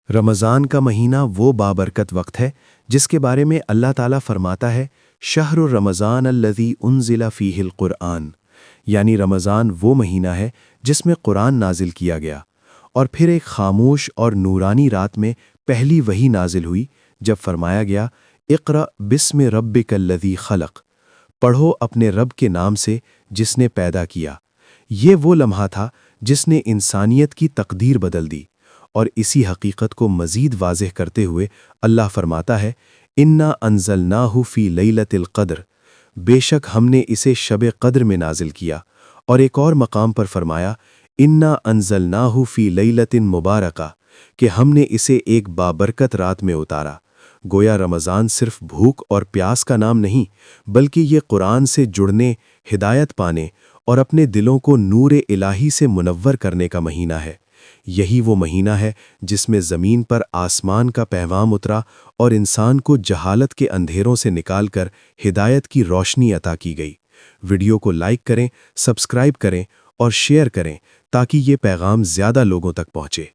رمضان کا مہینہ وہ بابرکت وقت ہے جس کے بارے میں اللہ تعالیٰ فرماتا ہے شہر رمضان الذی انزل فیہ القرآن، یعنی رمضان وہ مہینہ ہے جس میں قرآن نازل کیا گیا، اور پھر ایک خاموش اور نورانی رات میں پہلی وحی نازل ہوئی جب فرمایا گیا اقرأ بسم ربک الذی خلق، پڑھو اپنے رب کے نام سے جس نے پیدا کیا۔ یہ وہ لمحہ تھا جس نے انسانیت کی تقدیر بدل دی، اور اسی حقیقت کو مزید واضح کرتے ہوئے اللہ فرماتا ہے انا انزلناہ فی لیلۃ القدر، بے شک ہم نے اسے شب قدر میں نازل کیا، اور ایک اور مقام پر فرمایا انا انزلناہ فی لیلۃ مبارکہ، کہ ہم نے اسے ایک بابرکت رات میں اتارا۔ گویا رمضان صرف بھوک اور پیاس کا نام نہیں، بلکہ یہ قرآن سے جڑنے، ہدایت پانے اور اپنے دلوں کو نور الہی سے منور کرنے کا مہینہ ہے۔ یہی وہ مہینہ ہے جس میں زمین پر آسمان کا پیغام اترا اور انسان کو جہالت کے اندھیروں سے نکال کر ہدایت کی روشنی عطا کی گئی۔ ویڈیو کو لائک کریں، سبسکرائب کریں اور شیئر کریں تاکہ یہ پیغام زیادہ لوگوں تک پہنچے۔